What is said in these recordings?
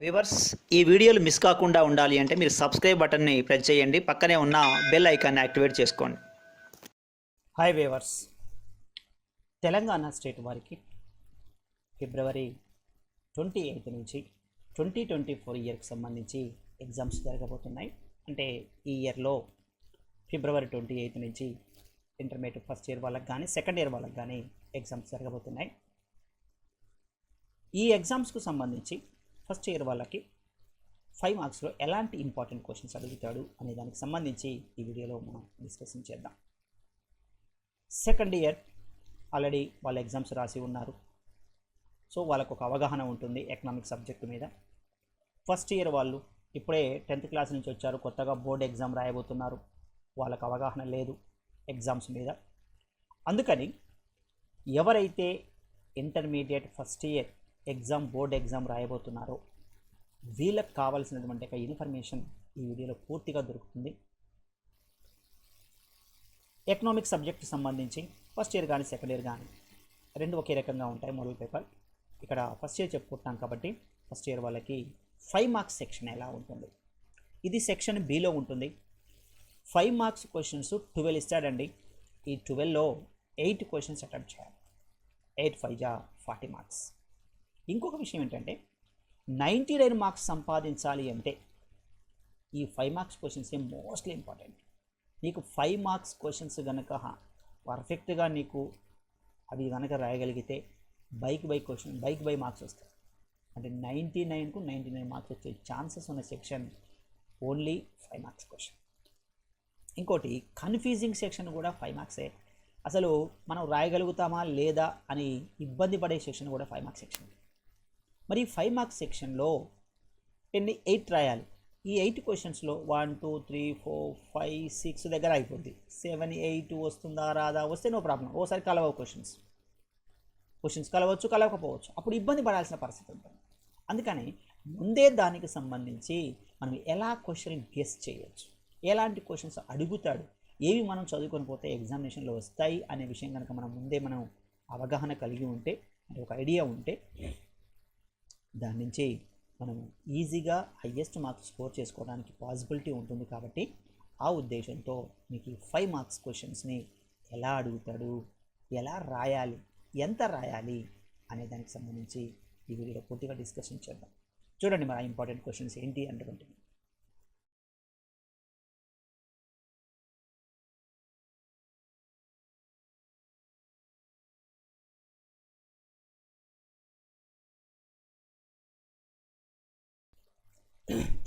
Viewers, ఈ వీడియోలు miss కాకుండా ఉండాలి అంటే మీరు సబ్స్క్రైబ్ బటన్ని ప్రెస్ చేయండి, పక్కనే ఉన్న బెల్ ఐకాన్ని యాక్టివేట్ చేసుకోండి. హాయ్ వ్యూవర్స్, తెలంగాణ స్టేట్ వారికి ఫిబ్రవరి 28 నుంచి 2024 ఇయర్కి సంబంధించి ఎగ్జామ్స్ జరగబోతున్నాయి. అంటే ఈ ఇయర్లో ఫిబ్రవరి 28 నుంచి ఇంటర్మీడియట్ ఫస్ట్ ఇయర్ వాళ్ళకి కానీ సెకండ్ ఇయర్ వాళ్ళకి కానీ ఎగ్జామ్స్ జరగబోతున్నాయి. ఈ ఎగ్జామ్స్కు సంబంధించి ఫస్ట్ ఇయర్ వాళ్ళకి 5 మార్క్స్లో ఎలాంటి ఇంపార్టెంట్ క్వశ్చన్స్ అడుగుతాడు అనే దానికి సంబంధించి ఈ వీడియోలో మనం డిస్కషన్ చేద్దాం. సెకండ్ ఇయర్ ఆల్రెడీ వాళ్ళ ఎగ్జామ్స్ రాసి ఉన్నారు, సో వాళ్ళకు ఒక అవగాహన ఉంటుంది ఎకనామిక్ సబ్జెక్ట్ మీద. ఫస్ట్ ఇయర్ వాళ్ళు ఇప్పుడే 10th క్లాస్ నుంచి వచ్చారు, కొత్తగా బోర్డ్ ఎగ్జామ్ రాయబోతున్నారు, వాళ్ళకు అవగాహన లేదు ఎగ్జామ్స్ మీద. అందుకని ఎవరైతే intermediate first year exam board exam రాయబోతున్నారో వీళ్ళకి కావాల్సినటువంటి ఒక ఇన్ఫర్మేషన్ ఈ వీడియోలో పూర్తిగా దొరుకుతుంది. ఎకనామిక్ సబ్జెక్ట్ సంబంధించి ఫస్ట్ ఇయర్ కానీ సెకండ్ ఇయర్ కానీ రెండు ఒకే రకంగా ఉంటాయి మోడల్ పేపర్. ఇక్కడ ఫస్ట్ ఇయర్ చెప్పుకుంటున్నాం కాబట్టి ఫస్ట్ ఇయర్ వాళ్ళకి 5 మార్క్స్ సెక్షన్ ఎలా ఉంటుంది, ఇది సెక్షన్ బిలో ఉంటుంది. 5 మార్క్స్ క్వశ్చన్స్ 12 ఇస్తాడండి. ఈ 12లో 8 క్వశ్చన్స్ అటెంప్ట్ చేయాలి. 8 5 జా 40 మార్క్స్. ఇంకొక విషయం ఏంటంటే 99 మార్క్స్ సంపాదించాలి అంటే ఈ 5 మార్క్స్ క్వశ్చన్సే మోస్ట్లీ ఇంపార్టెంట్. నీకు 5 మార్క్స్ క్వశ్చన్స్ కనుక పర్ఫెక్ట్గా నీకు అవి కనుక రాయగలిగితే బైక్ బై మార్క్స్ వస్తాయి. అంటే 99కు 99 మార్క్స్ వచ్చే ఛాన్సెస్ ఉన్న సెక్షన్ ఓన్లీ 5 మార్క్స్ క్వశ్చన్. ఇంకోటి కన్ఫ్యూజింగ్ సెక్షన్ కూడా 5 మార్క్సే. అసలు మనం రాయగలుగుతామా లేదా అని ఇబ్బంది పడే సెక్షన్ కూడా 5 మార్క్స్ సెక్షన్. మరి 5 మార్క్స్ సెక్షన్లో 8 రాయాలి. ఈ 8 క్వశ్చన్స్లో 1 2 3 4 5 6 దగ్గర అయిపోద్ది. 7 8 వస్తుందా రాదా, వస్తే నో ప్రాబ్లం. ఓసారి కలవవు క్వశ్చన్స్ కలవచ్చు, కలవకపోవచ్చు, అప్పుడు ఇబ్బంది పడాల్సిన పరిస్థితి ఉంటుంది. అందుకని ముందే దానికి సంబంధించి మనం ఎలా క్వశ్చన్ గెస్ చేయొచ్చు, ఎలాంటి క్వశ్చన్స్ అడుగుతాడు, ఏవి మనం చదువుకొని పోతే ఎగ్జామినేషన్లో వస్తాయి అనే విషయం కనుక మనం ముందే అవగాహన కలిగి ఉంటే, అంటే ఒక ఐడియా ఉంటే, దాని నుంచి మనం ఈజీగా హయ్యెస్ట్ మార్క్స్ స్కోర్ చేసుకోవడానికి పాసిబిలిటీ ఉంటుంది. కాబట్టి ఆ ఉద్దేశంతో మీకు 5 మార్క్స్ క్వశ్చన్స్ని ఎలా అడుగుతాడు, ఎలా రాయాలి, ఎంత రాయాలి అనే దానికి సంబంధించి ఈ వీడియోలో పూర్తిగా డిస్కషన్ చేద్దాం. చూడండి మరి ఆ ఇంపార్టెంట్ క్వశ్చన్స్ ఏంటి అంటే,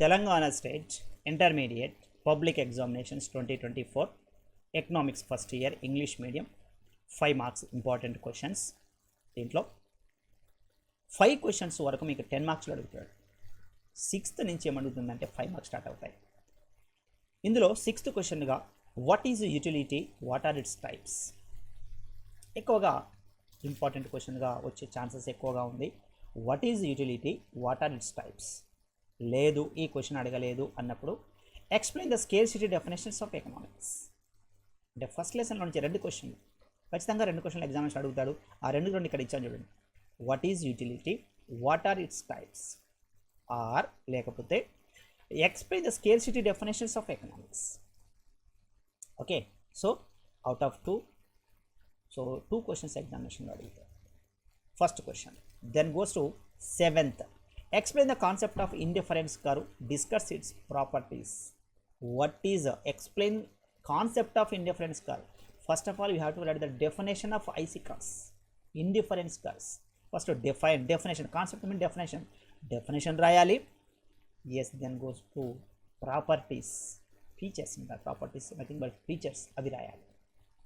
Telangana state intermediate public examinations 2024 economics first year English medium 5 marks important questions. దీంట్లో 5 క్వశ్చన్స్ వరకు మీకు 10 మార్క్స్లో అడుగుతాడు. 6th నుంచి ఏమడుగుతుందంటే 5 మార్క్స్ స్టార్ట్ అవుతాయి. ఇందులో 6th క్వశ్చన్గా what is utility, what are its types ఎక్కువగా ఇంపార్టెంట్ క్వశ్చన్గా వచ్చే ఛాన్సెస్ ఎక్కువగా ఉంది. What is utility, what are its types లేదు, ఈ క్వశ్చన్ అడగలేదు అన్నప్పుడు explain the scarcity definitions of economics. అంటే ఫస్ట్ లెసన్లో నుంచి 2 క్వశ్చన్లు, ఖచ్చితంగా 2 క్వశ్చన్లు ఎగ్జామినేషన్ అడుగుతాడు. ఆ 2 ఇక్కడ ఇచ్చాను చూడండి. What is utility, what are its types, or లేకపోతే explain the scarcity definitions of economics. Okay, so out of 2, so 2 questions ఎగ్జామినేషన్లో అడుగుతాడు. First question. Then goes to 7th. Explain the concept of indifference curve, discuss its properties. What is explain concept of indifference curve? First of all, you have to write the definition of IC curves, indifference curves. First to define definition, concept mean definition రాయాలి. Yes, then goes to properties, features in the properties, nothing but features అవి రాయాలి.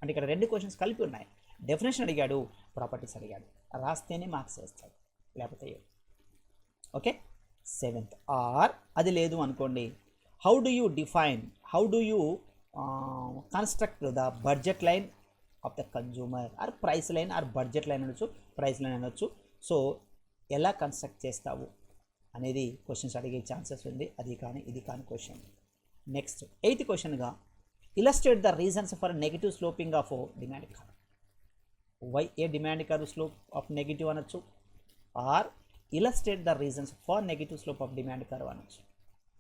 అంటే ఇక్కడ 2 questions కలిపి ఉన్నాయి. Definition అడిగాడు, properties అడిగాడు, రాస్తేనే marks వేస్తాడు, లేకపోతే ఓకే. 7th. ఆర్ అది లేదు అనుకోండి, how do you define, how do you construct the budget line of the consumer, or price line, or budget line అనొచ్చు, ప్రైస్ లైన్ అనొచ్చు. సో ఎలా కన్స్ట్రక్ట్ చేస్తావు అనేది క్వశ్చన్స్ అడిగే ఛాన్సెస్ ఉంది. అది కానీ ఇది కానీ క్వశ్చన్. నెక్స్ట్ 8th క్వశ్చన్గా illustrate the reasons for negative sloping of demand curve. Why a demand curve slope of negative అనొచ్చు, or illustrate the reasons for negative slope of demand curve అనొచ్చు.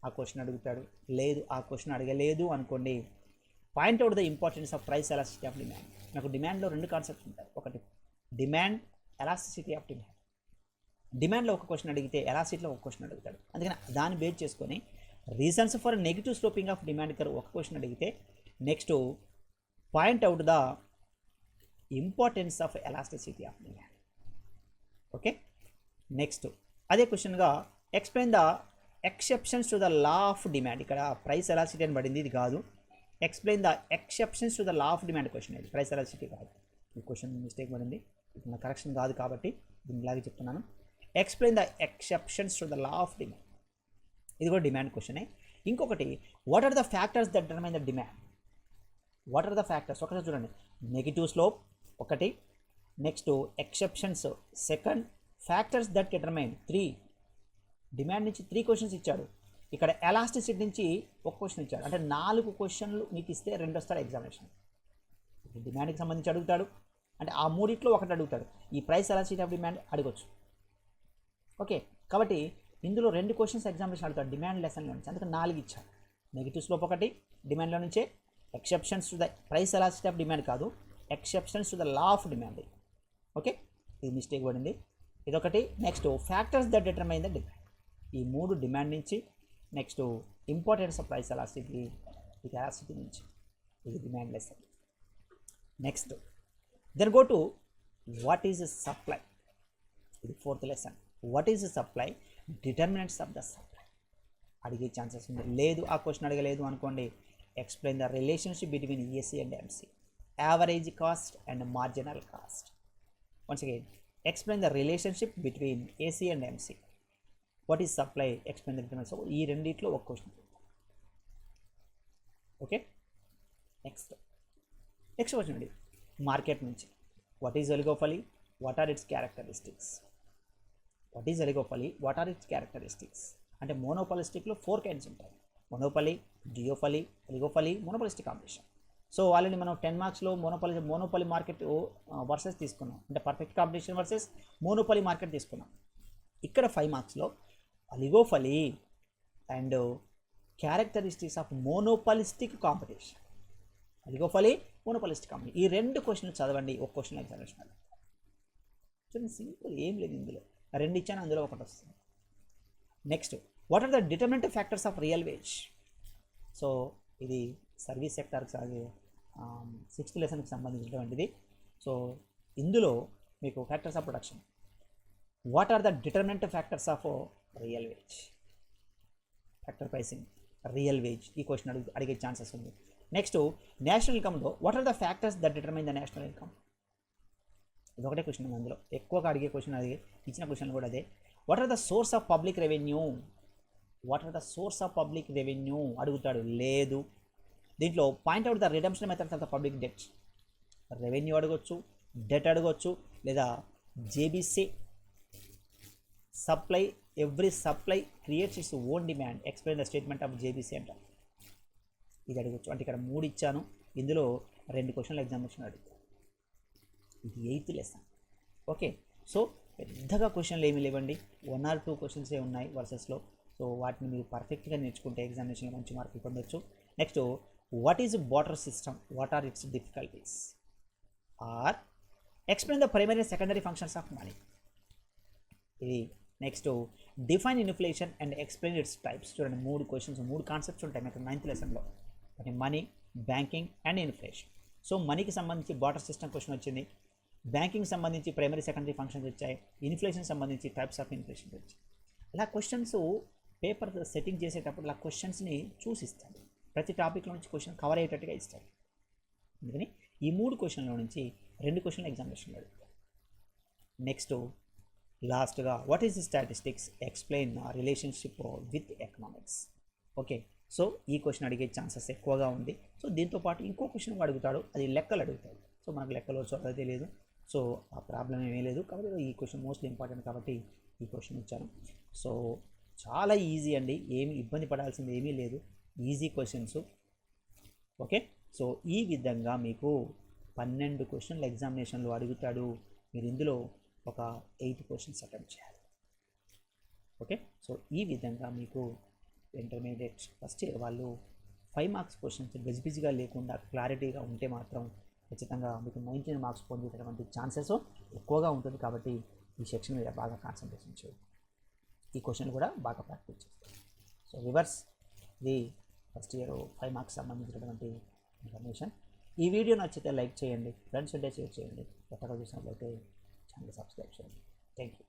ఆ క్వశ్చన్ అడుగుతాడు. లేదు ఆ క్వశ్చన్ అడగలేదు అనుకోండి, point out the importance of price elasticity of demand. నాకు డిమాండ్లో రెండు కాన్సెప్ట్స్ ఉంటాయి. ఒకటి డిమాండ్, ఎలాస్టిసిటీ ఆఫ్ డిమాండ్. డిమాండ్లో ఒక క్వశ్చన్ అడిగితే ఎలాస్టిసిటీలో ఒక క్వశ్చన్ అడుగుతాడు. అందుకని దాన్ని బేస్ చేసుకొని reasons for negative sloping of demand curve ఒక క్వశ్చన్ అడిగితే, next point out the importance of elasticity of demand. Okay, next అదే క్వశ్చన్గా explain the exceptions to the law of demand. ఇక్కడ ప్రైస్ ఎలాసిటీ అని పడింది, ఇది కాదు. Explain the exceptions to the law of demand question. ఇది price elasticity కాదు, ఈ క్వశ్చన్ మిస్టేక్ పడింది, నా కరెక్షన్ కాదు కాబట్టి దీనిలాగే చెప్తున్నాను. Explain the exceptions to the law of demand, ఇది కూడా డిమాండ్ క్వశ్చనే. ఇంకొకటి, what are the factors that determine the demand. What are the factors, ఒకసారి చూడండి. నెగిటివ్ స్లోప్ ఒకటి, next exceptions second, factors that determine 3. Demand నుంచి 3 క్వశ్చన్స్ ఇచ్చాడు. ఇక్కడ ఎలాస్టిసిటీ నుంచి ఒక క్వశ్చన్ ఇచ్చాడు. అంటే 4 క్వశ్చన్లు మీకు ఇస్తే 2 వస్తాడు ఎగ్జామినేషన్. డిమాండ్కి సంబంధించి అడుగుతాడు, అంటే ఆ మూడిట్లో ఒకటి అడుగుతాడు. ఈ ప్రైస్ ఎలాస్టిసిటీ ఆఫ్ డిమాండ్ అడగొచ్చు. ఓకే, కాబట్టి ఇందులో 2 క్వశ్చన్స్ ఎగ్జామినేషన్ అడుగుతాడు డిమాండ్ లెసన్లో నుంచి. అందుకే 4 ఇచ్చాడు. నెగిటివ్ స్లోప్ ఒకటి డిమాండ్లో నుంచే, exceptions to the price elasticity of demand కాదు, exceptions to the law of demand. Okay, ఇది మిస్టేక్ పడింది. ఇదొకటి. Next factors that determine the demand. ఈ 3 డిమాండ్ నుంచి, next importance of price elasticity, ఇది ఎలాస్టిసిటీ నుంచి, ఇది demand lesson. Next then go to what is supply. ఇది 4th lesson. What is supply, determinants of the supply అడిగే chances ఉంది. లేదు ఆ క్వశ్చన్ అడగలేదు అనుకోండి, explain the relationship between AC and MC, average cost and marginal cost. Once again, explain the relationship between AC and MC. What is supply? Explain the determinants. So ఈ రెండిట్లో ఒక question. Okay, next question అండి market నుంచి. What is oligopoly, what are its characteristics. What is oligopoly, what are its characteristics. అంటే మోనోపాలిస్టిక్లో 4 kinds ఉంటాయి. Monopoly, duopoly, oligopoly, monopolistic competition. So already మనం 10 మార్క్స్లో మోనోపలీ మార్కెట్ వర్సెస్ తీసుకున్నాం, అంటే perfect competition versus monopoly market తీసుకున్నాం. ఇక్కడ 5 మార్క్స్లో oligopoly and characteristics of monopolistic competition. Oligopoly, monopolistic competition, ఈ 2 క్వశ్చన్లు చదవండి. ఒక క్వశ్చన్ ఎగ్జామినేషన్. చూడండి, సింపుల్, ఏం లేదు ఇందులో. 2 ఇచ్చాను, అందులో ఒకటి వస్తుంది. Next, what are the determinant factors of real wage. So ఇది సర్వీస్ సెక్టార్కి 6th లెసన్కి సంబంధించినటువంటిది. సో ఇందులో మీకు factors of production, what are the determinant factors of real wage, factor pricing, real wage, ఈ క్వశ్చన్ అడిగే ఛాన్సెస్ ఉంది. నెక్స్ట్, నేషనల్ ఇన్కమ్లో what are the factors that determine the national income. ఇది ఒకటే క్వశ్చన్ ఉంది అందులో, ఎక్కువగా అడిగే క్వశ్చన్ అది, ఇచ్చిన క్వశ్చన్ కూడా అదే. What are the source of public revenue. What are the source of public revenue అడుగుతాడు. లేదు, దీంట్లో point out the redemption methods of the public debt. Revenue అడగొచ్చు, డెట్ అడగొచ్చు, లేదా JB Say supply, every supply creates its own demand, explain the statement of JB Say అంట. ఇది అడగొచ్చు. అంటే ఇక్కడ 3 ఇచ్చాను, ఇందులో 2 క్వశ్చన్లు ఎగ్జామినేషన్ అడుగుతాను. ఇది 8th లెసన్. ఓకే, సో పెద్దగా క్వశ్చన్లు ఏమీ లేవండి, 1 or 2 క్వశ్చన్సే ఉన్నాయి వర్సెస్లో. సో వాటిని మీరు పర్ఫెక్ట్గా నేర్చుకుంటే ఎగ్జామినేషన్లో మంచి మార్కులు పొందొచ్చు. Next, what is barter system, what are its difficulties, or explain the primary and secondary functions of money. ఇది next, define inflation and explain its types. చూడండి, 3 క్వశ్చన్స్, 3 కాన్సెప్ట్స్ ఉంటాయి మీకు 9th లెసన్లో. Money, banking and inflation. So మనీకి సంబంధించి barter system question వచ్చింది, banking సంబంధించి primary secondary functions వచ్చాయి, ఇన్ఫ్లేషన్ సంబంధించి టైప్స్ ఆఫ్ ఇన్ఫ్లేషన్ వచ్చాయి. ఇలా క్వశ్చన్స్ పేపర్ సెట్టింగ్ చేసేటప్పుడు ఇలా క్వశ్చన్స్ని చూసిస్తాడు. ప్రతి టాపిక్లో నుంచి క్వశ్చన్ కవర్ అయ్యేటట్టుగా ఇస్తాడు. అందుకని ఈ 3 క్వశ్చన్ల నుంచి 2 క్వశ్చన్లు ఎగ్జామినేషన్లో అడుగుతాడు. నెక్స్ట్ లాస్ట్గా, what is statistics, explain relationship with economics. Okay, so ఈ క్వశ్చన్ అడిగే ఛాన్సెస్ ఎక్కువగా ఉంది. సో దీంతోపాటు ఇంకో క్వశ్చన్ అడుగుతాడు, అది లెక్కలు అడుగుతాడు. సో మనకు లెక్కలు వచ్చి తెలియదు, సో ఆ ప్రాబ్లం ఏమీ లేదు. కాబట్టి ఈ క్వశ్చన్ మోస్ట్లీ ఇంపార్టెంట్ కాబట్టి ఈ క్వశ్చన్ ఇచ్చాను. సో చాలా ఈజీ అండి, ఏమి ఇబ్బంది పడాల్సింది ఏమీ లేదు, ఈజీ క్వశ్చన్స్. ఓకే, సో ఈ విధంగా మీకు 12 క్వశ్చన్లు ఎగ్జామినేషన్లో అడుగుతాడు. మీరు ఇందులో ఒక 8 క్వశ్చన్స్ అటెంప్ట్ చేయాలి. ఓకే, సో ఈ విధంగా మీకు ఇంటర్మీడియట్ ఫస్ట్ ఇయర్ వాళ్ళు 5 మార్క్స్ క్వశ్చన్స్ గజిబిజిగా లేకుండా క్లారిటీగా ఉంటే మాత్రం ఖచ్చితంగా మీకు 19 మార్క్స్ పొందేటటువంటి ఛాన్సెస్ ఎక్కువగా ఉంటుంది. కాబట్టి ఈ సెక్షన్ మీద బాగా కాన్సన్ట్రేషన్ చేయండి, ఈ క్వశ్చన్ కూడా బాగా ప్రాక్టీస్ చేస్తారు. సో రివర్స్ ఇది ఫస్ట్ ఇయర్ 5 మార్క్స్ సంబంధించినటువంటి ఇన్ఫర్మేషన్. ఈ వీడియో నచ్చితే లైక్ చేయండి, ఫ్రెండ్స్ ఉంటే షేర్ చేయండి, కొత్తగా చూసినట్లయితే ఛానల్ సబ్స్క్రైబ్ చేయండి. Thank you.